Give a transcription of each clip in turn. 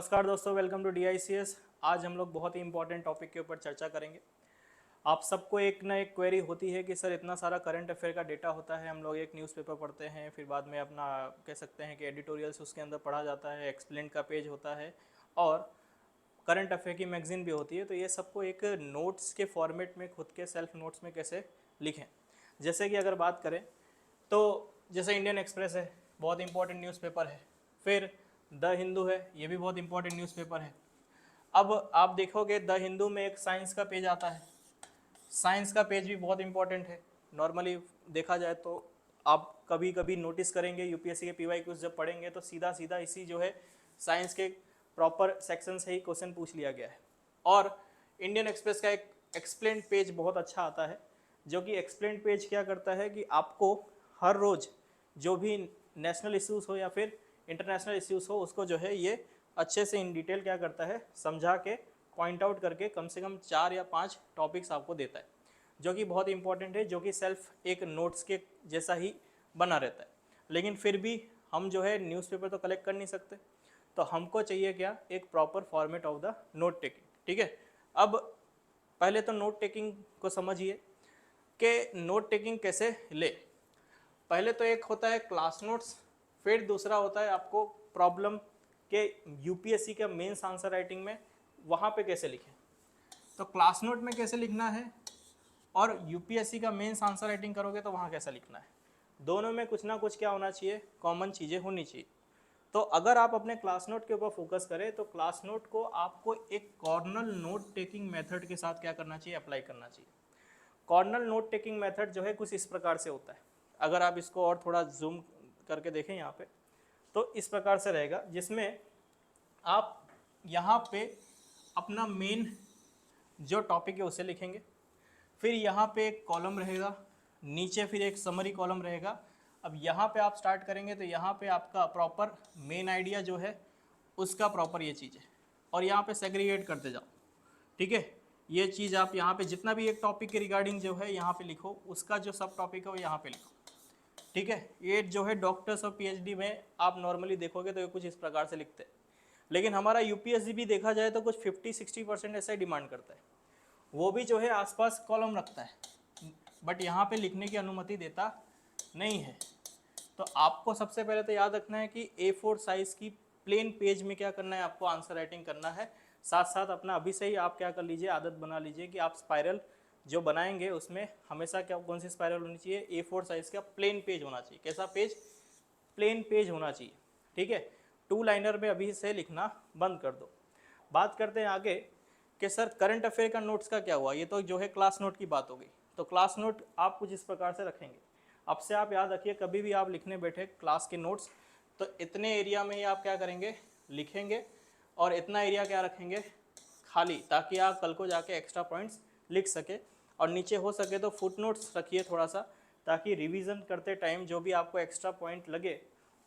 नमस्कार दोस्तों, welcome to DICS। आज हम लोग बहुत ही इंपॉर्टेंट टॉपिक के ऊपर चर्चा करेंगे। आप सबको एक ना एक क्वेरी होती है कि सर इतना सारा करंट अफेयर का डेटा होता है, हम लोग एक न्यूज़पेपर पढ़ते हैं, फिर बाद में अपना कह सकते हैं कि एडिटोरियल्स उसके अंदर पढ़ा जाता है, एक्सप्लेन का पेज होता है और करंट अफेयर की मैगजीन भी होती है। तो ये सबको एक नोट्स के फॉर्मेट में खुद के सेल्फ नोट्स में कैसे लिखें। जैसे कि अगर बात करें तो जैसे इंडियन एक्सप्रेस है, बहुत इंपॉर्टेंट न्यूज़पेपर है। फिर द हिंदू है, ये भी बहुत इंपॉर्टेंट न्यूज़पेपर है। अब आप देखोगे द हिंदू में एक साइंस का पेज आता है, साइंस का पेज भी बहुत इंपॉर्टेंट है। नॉर्मली देखा जाए तो आप कभी कभी नोटिस करेंगे यूपीएससी के पीवाई क्वेश्चन जब पढ़ेंगे तो सीधा सीधा इसी जो है साइंस के प्रॉपर सेक्शन से ही क्वेश्चन पूछ लिया गया है। और इंडियन एक्सप्रेस का एक एक्सप्लेन पेज बहुत अच्छा आता है, जो कि एक्सप्लेन पेज क्या करता है कि आपको हर रोज़ जो भी नेशनल इश्यूज़ हो या फिर इंटरनेशनल इश्यूज़ हो उसको जो है ये अच्छे से इन डिटेल क्या करता है, समझा के पॉइंट आउट करके कम से कम 4 या 5 टॉपिक्स आपको देता है, जो कि बहुत इंपॉर्टेंट है, जो कि सेल्फ एक नोट्स के जैसा ही बना रहता है। लेकिन फिर भी हम जो है न्यूज़पेपर तो कलेक्ट कर नहीं सकते, तो हमको चाहिए क्या, एक proper format of the note taking. ठीक है, अब पहले तो नोट टेकिंग को समझिए कि नोट टेकिंग कैसे ले। पहले तो एक होता है क्लास नोट्स, फिर दूसरा होता है आपको प्रॉब्लम के यूपीएससी का मेंस आंसर राइटिंग में वहाँ पे कैसे लिखें। तो क्लास नोट में कैसे लिखना है और यूपीएससी का मेंस आंसर राइटिंग करोगे तो वहाँ कैसा लिखना है, दोनों में कुछ ना कुछ क्या होना चाहिए, कॉमन चीज़ें होनी चाहिए। तो अगर आप अपने क्लास नोट के ऊपर फोकस करें तो क्लास नोट को आपको एक कॉर्नल नोट टेकिंग मेथड के साथ क्या करना चाहिए, अप्लाई करना चाहिए। कॉर्नल नोट टेकिंग मेथड जो है कुछ इस प्रकार से होता है, अगर आप इसको और थोड़ा जूम करके देखें यहाँ पे तो इस प्रकार से रहेगा, जिसमें आप यहाँ पे अपना मेन जो टॉपिक है उसे लिखेंगे, फिर यहाँ पे एक कॉलम रहेगा, नीचे फिर एक समरी कॉलम रहेगा। अब यहाँ पे आप स्टार्ट करेंगे तो यहाँ पे आपका प्रॉपर मेन आइडिया जो है उसका प्रॉपर ये चीज़ है, और यहाँ पे सेग्रीगेट करते जाओ। ठीक है, ये चीज़ आप यहाँ पे जितना भी एक टॉपिक के रिगार्डिंग जो है यहाँ पे लिखो, उसका जो सब टॉपिक है वो यहाँ पे लिखो। ठीक है, ये जो है डॉक्टर्स और पीएचडी में आप नॉर्मली देखोगे तो ये कुछ इस प्रकार से लिखते हैं, लेकिन हमारा यूपीएससी भी देखा जाए तो कुछ 50-60% ऐसा ही डिमांड करता है, वो भी जो है आसपास कॉलम रखता है, बट यहाँ पे लिखने की अनुमति देता नहीं है। तो आपको सबसे पहले तो याद रखना है कि A4 साइज़ की प्लेन पेज में क्या करना है, आपको आंसर राइटिंग करना है। साथ साथ अपना अभी से ही आप क्या कर लीजिए, आदत बना लीजिए कि आप स्पाइरल जो बनाएंगे उसमें हमेशा क्या, कौन सी स्पाइरल होनी चाहिए, A4 साइज़ का प्लेन पेज होना चाहिए। कैसा पेज, प्लेन पेज होना चाहिए। ठीक है, 2 लाइनर में अभी से लिखना बंद कर दो। बात करते हैं आगे कि सर करंट अफेयर का नोट्स का क्या हुआ। ये तो जो है क्लास नोट की बात हो गई। तो क्लास नोट आप कुछ इस प्रकार से रखेंगे। अब से आप याद रखिए, कभी भी आप लिखने बैठे क्लास के नोट्स तो इतने एरिया में ही आप क्या करेंगे, लिखेंगे, और इतना एरिया क्या रखेंगे खाली, ताकि आप कल को जाके एक्स्ट्रा पॉइंट्स लिख सके। और नीचे हो सके तो फुट नोट्स रखिए थोड़ा सा, ताकि रिवीजन करते टाइम जो भी आपको एक्स्ट्रा पॉइंट लगे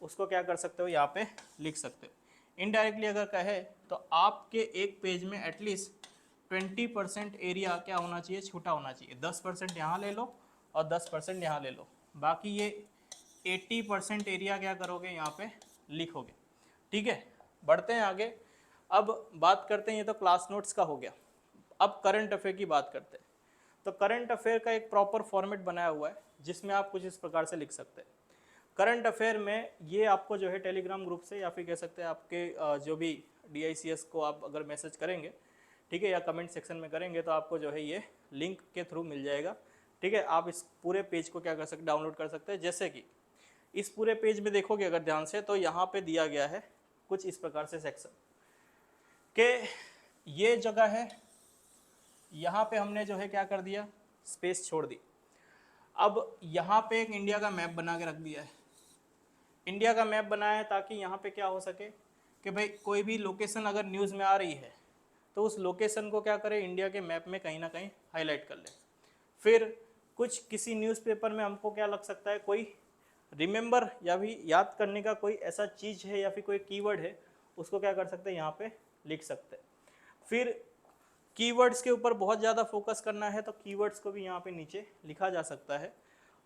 उसको क्या कर सकते हो, यहाँ पे लिख सकते हो। इनडायरेक्टली अगर कहे तो आपके एक पेज में एटलीस्ट 20% एरिया क्या होना चाहिए, छोटा होना चाहिए। 10% यहाँ ले लो और 10% यहाँ ले लो, बाकी ये 80% एरिया क्या करोगे, यहाँ पे लिखोगे। ठीक है, बढ़ते हैं आगे। अब बात करते हैं, ये तो क्लास नोट्स का हो गया। अब करंट अफेयर की बात करते हैं। तो करंट अफेयर का एक प्रॉपर फॉर्मेट बनाया हुआ है, जिसमें आप कुछ इस प्रकार से लिख सकते हैं। करंट अफेयर में ये आपको जो है टेलीग्राम ग्रुप से या फिर कह सकते हैं आपके जो भी DICS को आप अगर मैसेज करेंगे, ठीक है, या कमेंट सेक्शन में करेंगे तो आपको जो है ये लिंक के थ्रू मिल जाएगा। ठीक है, आप इस पूरे पेज को क्या कर सकते, डाउनलोड कर सकते हैं। जैसे कि इस पूरे पेज में देखोगे अगर ध्यान से तो यहाँ पे दिया गया है कुछ इस प्रकार से सेक्शन के, ये जगह है, यहाँ पे हमने जो है क्या कर दिया, स्पेस छोड़ दी। अब यहाँ पे एक इंडिया का मैप बना के रख दिया है। इंडिया का मैप बनाया है ताकि यहाँ पे क्या हो सके कि भाई कोई भी लोकेशन अगर न्यूज़ में आ रही है तो उस लोकेशन को क्या करें, इंडिया के मैप में कहीं ना कहीं हाईलाइट कर ले। फिर कुछ किसी न्यूज़पेपर में हमको क्या लग सकता है, कोई रिमेंबर या भी याद करने का कोई ऐसा चीज़ है या फिर कोई कीवर्ड है, उसको क्या कर सकते हैं, यहाँ पे लिख सकते हैं। फिर कीवर्ड्स के ऊपर बहुत ज़्यादा फोकस करना है तो कीवर्ड्स को भी यहाँ पे नीचे लिखा जा सकता है।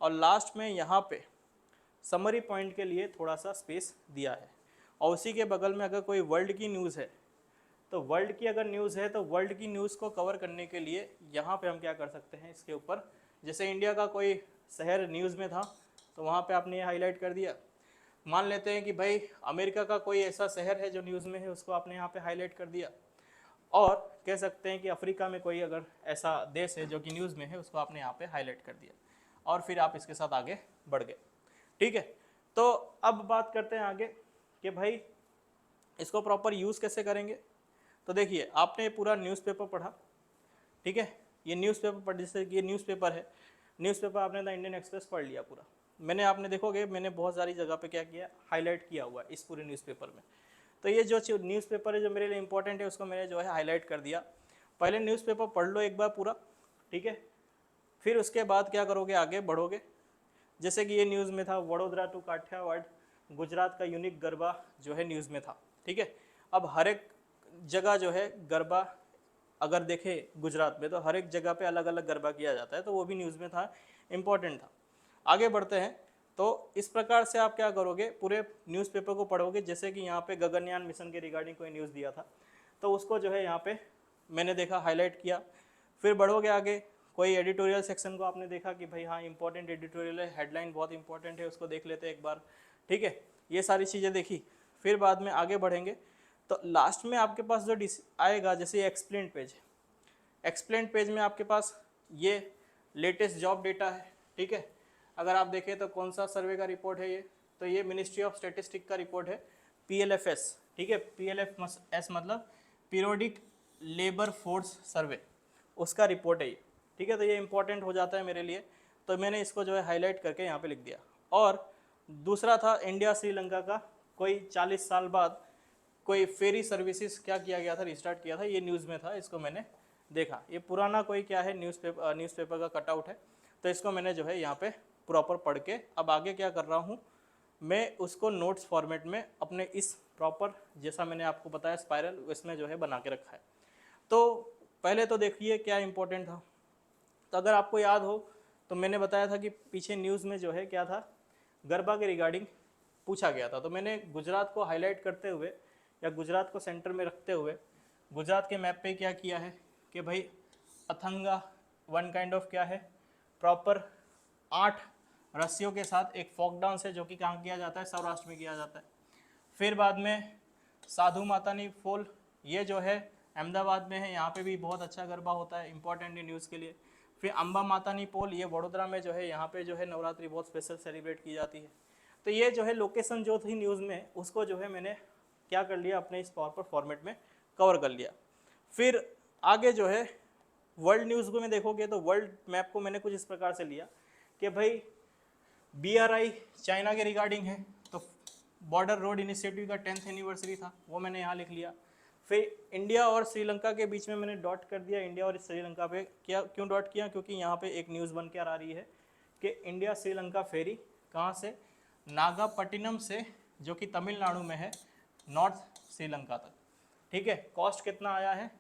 और लास्ट में यहाँ पे समरी पॉइंट के लिए थोड़ा सा स्पेस दिया है। और उसी के बगल में अगर कोई वर्ल्ड की न्यूज़ है, तो वर्ल्ड की अगर न्यूज़ है तो वर्ल्ड की न्यूज़ को कवर करने के लिए यहाँ पे हम क्या कर सकते हैं, इसके ऊपर जैसे इंडिया का कोई शहर न्यूज़ में था तो वहाँ पे आपने ये हाईलाइट कर दिया। मान लेते हैं कि भाई अमेरिका का कोई ऐसा शहर है जो न्यूज़ में है, उसको आपने यहाँ पे हाईलाइट कर दिया। और कह सकते हैं कि अफ्रीका में कोई अगर ऐसा देश है जो कि न्यूज़ में है, उसको आपने यहाँ पे हाईलाइट कर दिया और फिर आप इसके साथ आगे बढ़ गए। ठीक है, तो अब बात करते हैं आगे कि भाई इसको प्रॉपर यूज़ कैसे करेंगे। तो देखिए, आपने पूरा न्यूज़पेपर पढ़ा, ठीक है, ये न्यूज़पेपर पढ़, जैसे कि ये न्यूज़पेपर है, न्यूज़पेपर आपने द इंडियन एक्सप्रेस पढ़ लिया पूरा। मैंने, आपने देखोगे मैंने बहुत सारी जगह पे क्या किया, हाईलाइट किया हुआ है इस पूरे न्यूज़पेपर में। तो ये जो न्यूज़पेपर है जो मेरे लिए इंपॉर्टेंट है, उसको मैंने जो है हाईलाइट कर दिया। पहले न्यूज़पेपर पढ़ लो एक बार पूरा, ठीक है, फिर उसके बाद क्या करोगे, आगे बढ़ोगे। जैसे कि ये न्यूज़ में था, वडोदरा टू काठियावाड़ गुजरात का यूनिक गरबा जो है न्यूज़ में था, ठीक है। अब हर एक जगह जो है गरबा, अगर देखें गुजरात में तो हर एक जगह पे अलग अलग गरबा किया जाता है, तो वो भी न्यूज़ में था, इम्पॉर्टेंट था। आगे बढ़ते हैं, तो इस प्रकार से आप क्या करोगे, पूरे न्यूज़पेपर को पढ़ोगे। जैसे कि यहाँ पे गगनयान मिशन के रिगार्डिंग कोई न्यूज़ दिया था, तो उसको जो है यहाँ पे मैंने देखा, हाईलाइट किया। फिर बढ़ोगे आगे, कोई एडिटोरियल सेक्शन को आपने देखा कि भाई हाँ इंपॉर्टेंट एडिटोरियल है, हेडलाइन बहुत इंपॉर्टेंट है, उसको देख लेते हैं एक बार, ठीक है, ये सारी चीज़ें देखी। फिर बाद में आगे बढ़ेंगे तो लास्ट में आपके पास जो आएगा, जैसे एक्सप्लेन पेज है, एक्सप्लेन पेज में आपके पास ये लेटेस्ट जॉब डेटा है, ठीक है। अगर आप देखें तो कौन सा सर्वे का रिपोर्ट है ये, तो ये मिनिस्ट्री ऑफ स्टैटिस्टिक्स का रिपोर्ट है, PLFS, ठीक है, PLFS मतलब पीरियोडिक लेबर फोर्स सर्वे, उसका रिपोर्ट है ये, ठीक है। तो ये इंपॉर्टेंट हो जाता है मेरे लिए, तो मैंने इसको जो है हाईलाइट करके यहाँ पे लिख दिया। और दूसरा था इंडिया श्रीलंका का, कोई 40 साल बाद कोई फेरी सर्विसेज क्या किया गया था, रिस्टार्ट किया था, ये न्यूज़ में था, इसको मैंने देखा। ये पुराना कोई क्या है, न्यूज़पेपर का कटआउट है, तो इसको मैंने जो है यहाँ पे प्रॉपर पढ़ के अब आगे क्या कर रहा हूँ, मैं उसको नोट्स फॉर्मेट में अपने इस प्रॉपर, जैसा मैंने आपको बताया स्पाइरल, इसमें जो है बना के रखा है। तो पहले तो देखिए क्या इंपॉर्टेंट था। तो अगर आपको याद हो तो मैंने बताया था कि पीछे न्यूज़ में जो है क्या था, गरबा के रिगार्डिंग पूछा गया था। तो मैंने गुजरात को हाईलाइट करते हुए या गुजरात को सेंटर में रखते हुए गुजरात के मैप पे क्या किया है कि भाई अथंगा वन काइंड ऑफ क्या है, प्रॉपर 8 रस्सियों के साथ एक फोक डांस है, जो कि कहाँ किया जाता है, सौराष्ट्र में किया जाता है। फिर बाद में साधु मातानी फॉल, ये जो है अहमदाबाद में है, यहाँ पे भी बहुत अच्छा गरबा होता है, इंपॉर्टेंट है न्यूज़ के लिए। फिर अम्बा मातानी पोल, ये वडोदरा में जो है, यहाँ पे जो है नवरात्रि बहुत स्पेशल सेलिब्रेट की जाती है। तो ये जो है लोकेशन जो थी न्यूज़ में, उसको जो है मैंने क्या कर लिया, अपने इस प्रॉपर फॉर्मेट में कवर कर लिया। फिर आगे जो है वर्ल्ड न्यूज़ को में देखोगे तो वर्ल्ड मैप को मैंने कुछ इस प्रकार से लिया कि भाई BRI चाइना के रिगार्डिंग है, तो बॉर्डर रोड इनिशिएटिव का 10th एनिवर्सरी था, वो मैंने यहाँ लिख लिया। फिर इंडिया और श्रीलंका के बीच में मैंने डॉट कर दिया, इंडिया और श्रीलंका पे क्या क्यों डॉट किया, क्योंकि यहाँ पे एक न्यूज़ बन के आ रही है कि इंडिया श्रीलंका फेरी कहाँ से, नागापट्टिनम से, जो कि तमिलनाडु में है, नॉर्थ श्रीलंका तक, ठीक है। कॉस्ट कितना आया है,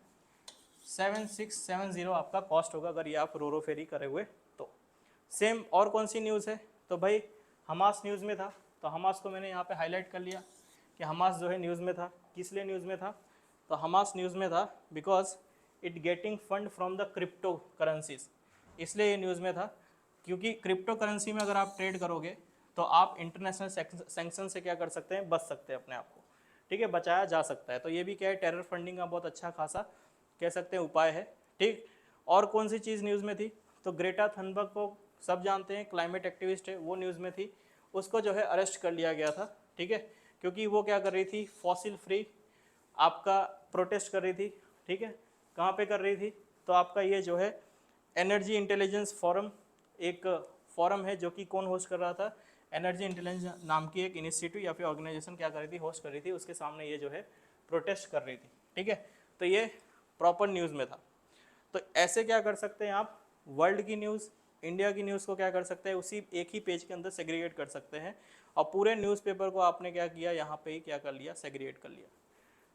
7670 आपका कॉस्ट होगा अगर ये आप रोरो फेरी करे हुए तो। सेम और कौन सी न्यूज़ है, तो भाई हमास न्यूज़ में था, तो हमास को मैंने यहाँ पे हाईलाइट कर लिया कि हमास जो है न्यूज़ में था। किस लिए न्यूज़ में था, तो हमास न्यूज़ में था because it getting fund from the crypto currencies, इसलिए ये न्यूज़ में था, क्योंकि क्रिप्टो करेंसी में अगर आप ट्रेड करोगे तो आप इंटरनेशनल सैंक्शन से क्या कर सकते हैं, बच सकते हैं अपने आप को, ठीक है, बचाया जा सकता है। तो ये भी क्या है, टेरर फंडिंग का बहुत अच्छा खासा कह सकते हैं उपाय है, ठीक। और कौन सी चीज़ न्यूज़ में थी, तो ग्रेटा थनबर्ग को सब जानते हैं, क्लाइमेट एक्टिविस्ट है, वो न्यूज़ में थी। उसको जो है अरेस्ट कर लिया गया था, ठीक है, क्योंकि वो क्या कर रही थी, फॉसिल फ्री आपका प्रोटेस्ट कर रही थी, ठीक है। कहाँ पे कर रही थी, तो आपका ये जो है एनर्जी इंटेलिजेंस फोरम, एक फोरम है जो कि कौन होस्ट कर रहा था, एनर्जी इंटेलिजेंस नाम की एक इनिशिएटिव या फिर ऑर्गेनाइजेशन क्या कर रही थी, होस्ट कर रही थी, उसके सामने ये जो है प्रोटेस्ट कर रही थी, ठीक है। तो ये प्रॉपर न्यूज़ में था। तो ऐसे क्या कर सकते हैं आप, वर्ल्ड की न्यूज़, इंडिया की न्यूज़ को क्या कर सकते हैं, उसी एक ही पेज के अंदर सेग्रीगेट कर सकते हैं, और पूरे न्यूज़पेपर को आपने क्या किया, यहाँ पे ही क्या कर लिया, सेग्रीगेट कर लिया।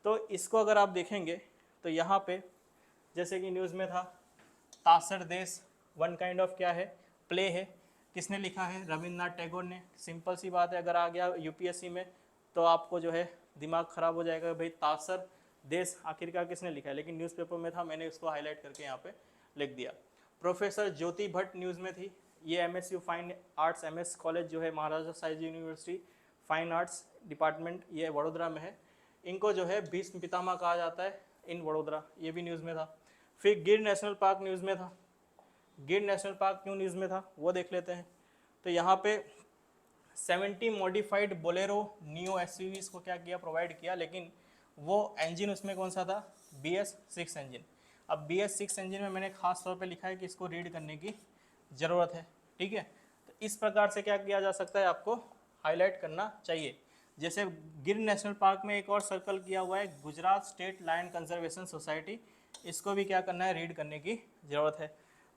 तो इसको अगर आप देखेंगे तो यहाँ पे जैसे कि न्यूज़ में था, तासर देश वन काइंड ऑफ क्या है, प्ले है, किसने लिखा है, रविन्द्रनाथ टैगोर ने। सिंपल सी बात है, अगर आ गया UPSC में तो आपको जो है दिमाग ख़राब हो जाएगा भाई तासर देश आखिरकार किसने लिखा है, लेकिन न्यूज़पेपर में था, मैंने इसको हाईलाइट करके यहाँ पे लिख दिया। प्रोफेसर ज्योति भट्ट न्यूज़ में थी, ये MSU fine arts MS college जो है Maharaja Sahib university fine arts department, ये वडोदरा में है। इनको जो है भीष्म पितामह कहा जाता है इन वडोदरा, ये भी न्यूज़ में था। फिर गिर नेशनल पार्क न्यूज़ में था। गिर नेशनल पार्क क्यों न्यूज़ में था वो देख लेते हैं। तो यहाँ पे 70 मॉडिफाइड बोलेरो नियो SUVs को क्या किया, प्रोवाइड किया, लेकिन वो इंजन उसमें कौन सा था, BS6 इंजन। अब BS6 इंजन में मैंने खास तौर पे लिखा है कि इसको रीड करने की ज़रूरत है, ठीक है। तो इस प्रकार से क्या किया जा सकता है, आपको हाईलाइट करना चाहिए। जैसे गिर नेशनल पार्क में एक और सर्कल किया हुआ है Gujarat state lion conservation society, इसको भी क्या करना है, रीड करने की ज़रूरत है।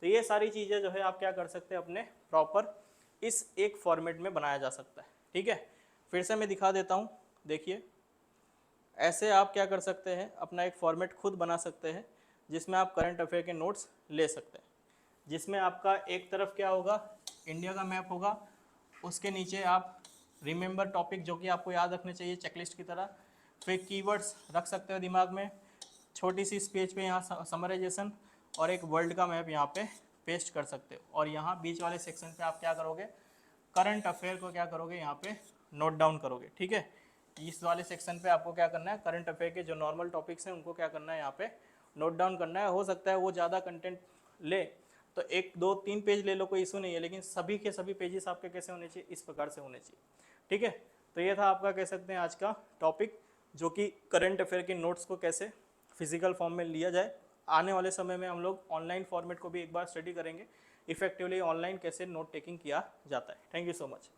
तो ये सारी चीज़ें जो है आप क्या कर सकते हैं, अपने प्रॉपर इस एक फॉर्मेट में बनाया जा सकता है, ठीक है। फिर से मैं दिखा देता हूँ, देखिए ऐसे आप क्या कर सकते हैं, अपना एक फॉर्मेट खुद बना सकते हैं जिसमें आप करंट अफेयर के नोट्स ले सकते हैं। जिसमें आपका एक तरफ क्या होगा, इंडिया का मैप होगा, उसके नीचे आप रिमेंबर टॉपिक जो कि आपको याद रखने चाहिए चेकलिस्ट की तरह, फिर कीवर्ड्स रख सकते हो दिमाग में, छोटी सी पेज पे यहाँ समराइजेशन और एक वर्ल्ड का मैप यहाँ पे पेस्ट कर सकते हो। और यहाँ बीच वाले सेक्शन पे आप क्या करोगे, करंट अफेयर को क्या करोगे, यहाँ पे नोट डाउन करोगे, ठीक है। इस वाले सेक्शन पे आपको क्या करना है, करंट अफेयर के जो नॉर्मल टॉपिक्स हैं उनको क्या करना है, यहाँ पे नोट डाउन करना है। हो सकता है वो ज़्यादा कंटेंट ले तो 1 2 3 पेज ले लो, कोई इशू नहीं है, लेकिन सभी के सभी पेजेस आपके कैसे होने चाहिए, इस प्रकार से होने चाहिए, ठीक है। तो ये था आपका कह सकते हैं आज का टॉपिक, जो कि करंट अफेयर के नोट्स को कैसे फिजिकल फॉर्म में लिया जाए। आने वाले समय में हम लोग ऑनलाइन फॉर्मेट को भी एक बार स्टडी करेंगे, इफेक्टिवली ऑनलाइन कैसे नोट टेकिंग किया जाता है। Thank you so much.